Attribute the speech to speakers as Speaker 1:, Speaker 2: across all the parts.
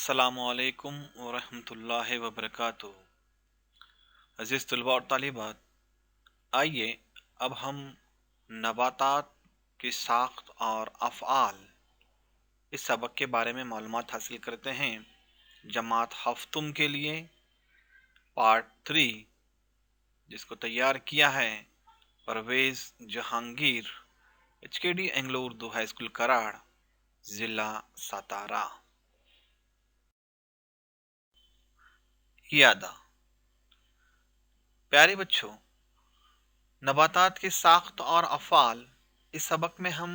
Speaker 1: अस्सलामुअलैकुम वरहमतुल्लाहि वबरकातुहू। अज़ीज़ तलबा और तालिबात, आइए अब हम नबातात की साख्त और अफ़आल इस सबक के बारे में मालूमात हासिल करते हैं। जमात हफ्तुम के लिए पार्ट 3, जिसको तैयार किया है Parvez Jahangir, HKD Anglo Urdu high school Karad, ज़िला सातारा। यादा प्यारे बच्चों, नबातात की साख्त और अफ़आल इस सबक में हम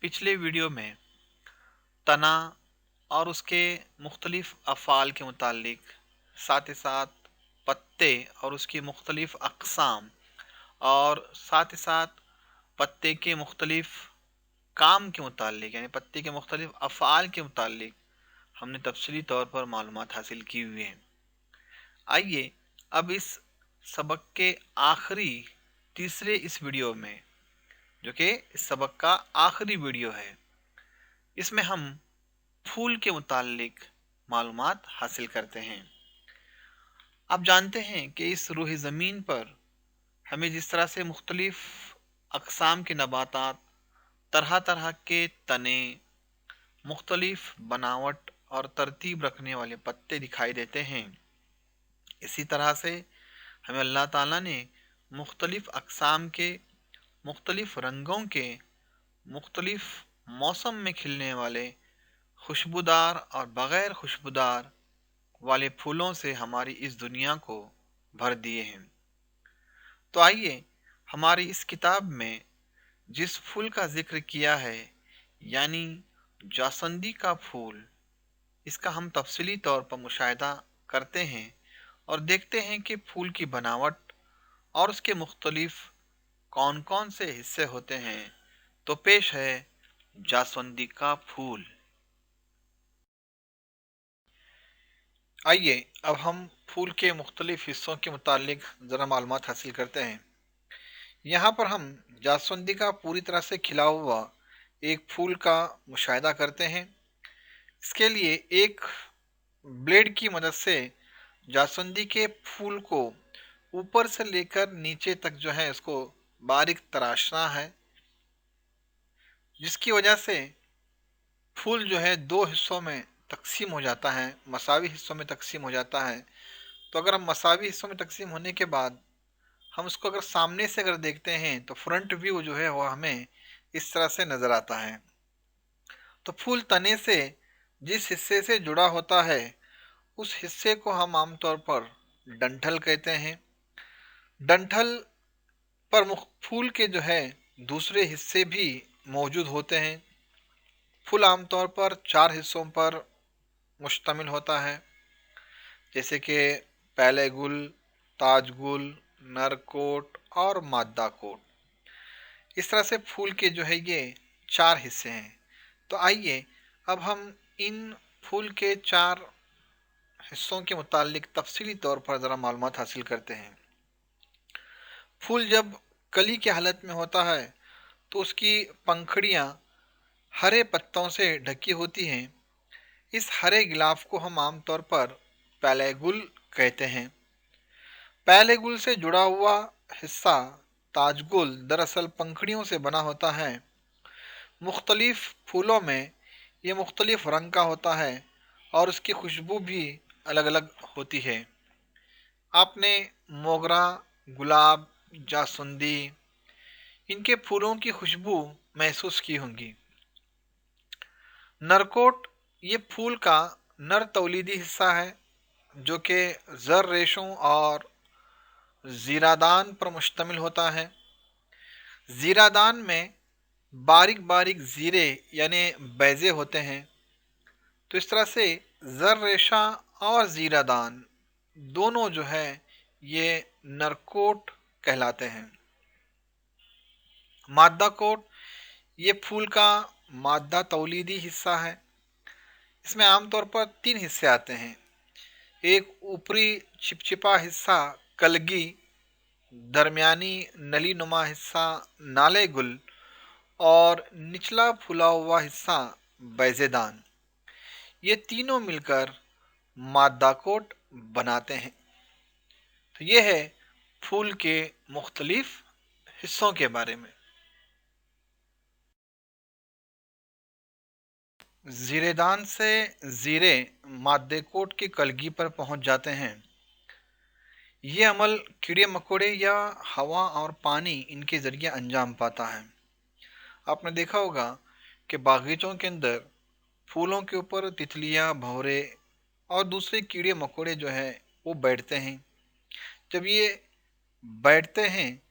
Speaker 1: पिछले वीडियो में तना और उसके मुख्तलिफ अफ़आल के मुतालिक, साथ ही साथ पत्ते और उसकी मुख्तलिफ अक़साम, और साथ ही साथ पत्ते के मुख्तलिफ काम के मुतालिक यानी पत्ते के मुख्तलिफ अफ़आल के मुतालिक हमने तफसीली तौर पर मालूमात हासिल की हुई हैं। आइए अब इस सबक के आखिरी तीसरे इस वीडियो में, जो कि इस सबक का आखिरी वीडियो है, इसमें हम फूल के मुतालिक मालूमात हासिल करते हैं। आप जानते हैं कि इस रूह ज़मीन पर हमें जिस तरह से मुख्तलिफ अक़साम के नबातात, तरह तरह के तने, मुख्तलिफ बनावट और तरतीब रखने वाले पत्ते दिखाई देते हैं, इसी तरह से हमें अल्लाह ताला ने मुख्तलिफ अक़साम के, मुख्तलिफ रंगों के, मुख्तलिफ मौसम में खिलने वाले खुशबूदार और बग़ैर खुशबूदार वाले फूलों से हमारी इस दुनिया को भर दिए हैं। तो आइए हमारी इस किताब में जिस फूल का जिक्र किया है, यानी जासंदी का फूल, इसका हम तफसीली तौर पर मुशाहिदा करते हैं और देखते हैं कि फूल की बनावट और उसके मुख्तलिफ कौन कौन से हिस्से होते हैं। तो पेश है जासवंदी का फूल। आइए अब हम फूल के मुख्तलिफ हिस्सों के मुतालिक ज़रा मालूमात हासिल करते हैं। यहाँ पर हम जासवंदी का पूरी तरह से खिला हुआ एक फूल का मुशाहिदा करते हैं। इसके लिए एक ब्लेड की मदद से जासवंदी के फूल को ऊपर से लेकर नीचे तक जो है इसको बारीक तराशना है, जिसकी वजह से फूल जो है दो हिस्सों में तकसीम हो जाता है, मसावी हिस्सों में तकसीम हो जाता है। तो अगर हम मसावी हिस्सों में तकसीम होने के बाद हम उसको अगर सामने से अगर देखते हैं तो फ्रंट व्यू जो है वह हमें इस तरह से नज़र आता है। तो फूल तने से जिस हिस्से से जुड़ा होता है उस हिस्से को हम आमतौर पर डंठल कहते हैं। डंठल पर फूल के जो है दूसरे हिस्से भी मौजूद होते हैं। फूल आमतौर पर 4 हिस्सों पर मुश्तमिल होता है, जैसे कि पहले गुल, ताज गुल, नरकोट और मादा कोट। इस तरह से फूल के जो है ये 4 हिस्से हैं। तो आइए अब हम इन फूल के 4 हिस्सों के मुतालिक तफसीली तौर पर ज़रा मालूमात हासिल करते हैं। फूल जब कली की हालत में होता है तो उसकी पंखड़ियाँ हरे पत्तों से ढकी होती हैं। इस हरे गिलाफ को हम आमतौर पर पैलेगुल कहते हैं। पैलेगुल से जुड़ा हुआ हिस्सा ताजगुल दरअसल पंखड़ियों से बना होता है। मुख्तलिफ फूलों में ये मुख्तलिफ रंग का होता है और उसकी खुशबू भी अलग अलग होती है। आपने मोगरा, गुलाब, जासुंदी, इनके फूलों की खुशबू महसूस की होंगी। नरकोट ये फूल का नर तौलीदी हिस्सा है, जो कि ज़र रेशों और ज़ीरादान पर मुश्तमिल होता है। ज़ीरादान में बारीक बारीक ज़ीरे यानी बैज़े होते हैं। तो इस तरह से ज़र रेशा और ज़ीरादान दोनों जो है ये नरकोट कहलाते हैं। मादा कोट ये फूल का मादा तौलीदी हिस्सा है। इसमें आमतौर पर 3 हिस्से आते हैं। एक ऊपरी चिपचिपा हिस्सा कलगी, दरमियानी नली नुमा हिस्सा नाले गुल और निचला फूला हुआ हिस्सा बैजेदान। ये तीनों मिलकर मादा कोट बनाते हैं। तो ये है फूल के मुख्तलिफ हिस्सों के बारे में। जीरेदान से जीरे मादे कोट की कलगी पर पहुंच जाते हैं। ये अमल कीड़े मकोड़े या हवा और पानी इनके जरिए अंजाम पाता है। आपने देखा होगा कि बागीचों के अंदर फूलों के ऊपर तितलियां, भंवरे और दूसरे कीड़े मकोड़े जो है वो बैठते हैं। जब ये बैठते हैं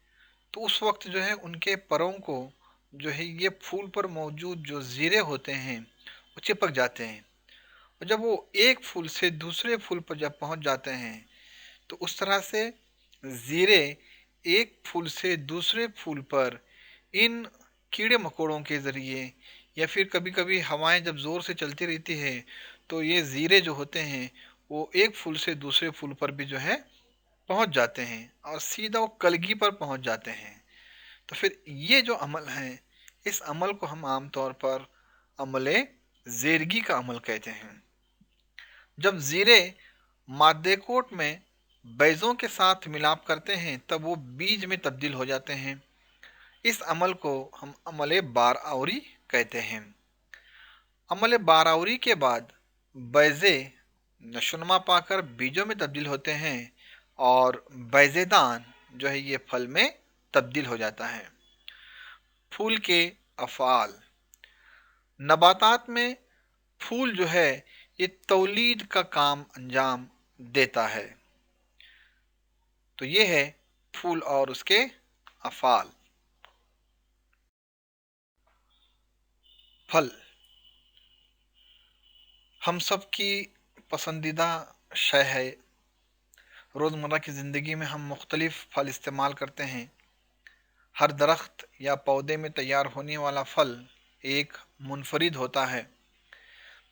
Speaker 1: तो उस वक्त जो है उनके परों को जो है ये फूल पर मौजूद जो जीरे होते हैं वो चिपक जाते हैं। और जब वो एक फूल से दूसरे फूल पर जब पहुंच जाते हैं तो उस तरह से जीरे एक फूल से दूसरे फूल पर इन कीड़े मकोड़ों के ज़रिए या फिर कभी कभी हवाएं जब ज़ोर से चलती रहती है तो ये जीरे जो होते हैं वो एक फूल से दूसरे फूल पर भी जो है पहुंच जाते हैं और सीधा वो कलगी पर पहुंच जाते हैं। तो फिर ये जो अमल है, इस अमल को हम आमतौर पर अमले जेरगी का अमल कहते हैं। जब जीरे मादे कोट में बैजों के साथ मिलाप करते हैं तब वो बीज में तब्दील हो जाते हैं। इस अमल को हम अमले बारआवरी कहते हैं। अमले बारआवरी के बाद बैजे नशोनमा पाकर बीजों में तब्दील होते हैं और बैजेदान जो है ये फल में तब्दील हो जाता है। फूल के अफ़ाल। नबातात में फूल जो है ये तौलीद का काम अंजाम देता है। तो ये है फूल और उसके अफ़ाल। फल हम सब की पसंदीदा शय है। रोज़मर्रा की ज़िंदगी में हम मुख्तलिफ़ फल इस्तेमाल करते हैं। हर दरख्त या पौधे में तैयार होने वाला फल एक मुनफरिद होता है।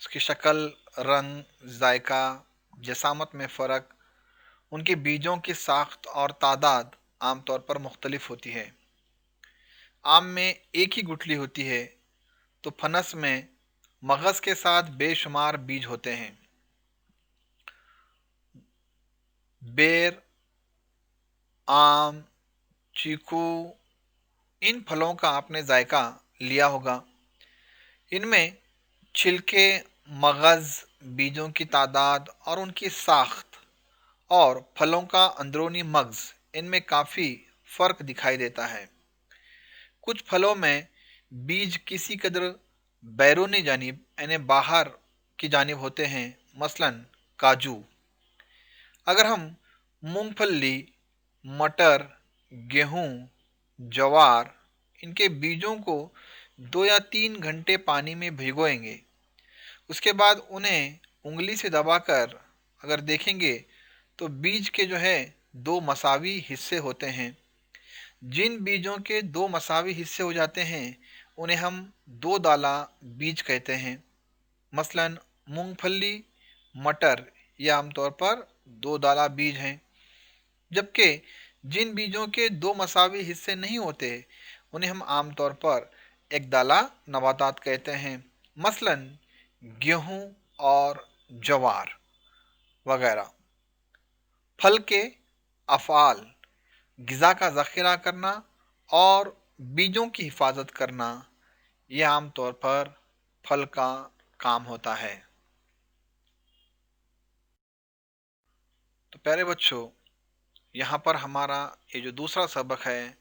Speaker 1: उसकी शक्ल, रंग, जायका, जसामत में फ़र्क, उनके बीजों की साख्त और तादाद आमतौर पर मुख्तलिफ होती है। आम में एक ही गुठली होती है तो फनस में मगज़ के साथ बेशुमार बीज होते हैं। बेर, आम, चीकू, इन फलों का आपने जायका लिया होगा। इनमें छिलके, मगज़, बीजों की तादाद और उनकी साख्त और फलों का अंदरूनी मगज़ इनमें काफ़ी फ़र्क दिखाई देता है। कुछ फलों में बीज किसी कदर बैरूनी जानिब यानी बाहर की जानिब होते हैं, मसलन काजू। अगर हम मूंगफली, मटर, गेहूं, जवार इनके बीजों को 2 या 3 घंटे पानी में भिगोएंगे, उसके बाद उन्हें उंगली से दबाकर अगर देखेंगे तो बीज के जो है 2 मसावी हिस्से होते हैं। जिन बीजों के 2 मसावी हिस्से हो जाते हैं उन्हें हम 2 दाला बीज कहते हैं। मसलन मूंगफली, मटर ये आमतौर पर 2 दाला बीज हैं। जबकि जिन बीजों के 2 मसावी हिस्से नहीं होते उन्हें हम आमतौर पर 1 दाला नबातात कहते हैं। मसलन गेहूं और जवार वगैरह। फल के अफ़ाल। ग़िज़ा का ज़ख़ीरा करना और बीजों की हिफाजत करना ये आमतौर पर फल का काम होता है। तो प्यारे बच्चों, यहाँ पर हमारा ये जो दूसरा सबक है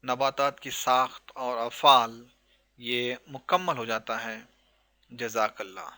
Speaker 1: नबातात की साख्त और अफ़ाल ये मुकम्मल हो जाता है। जज़ाकल्लाह।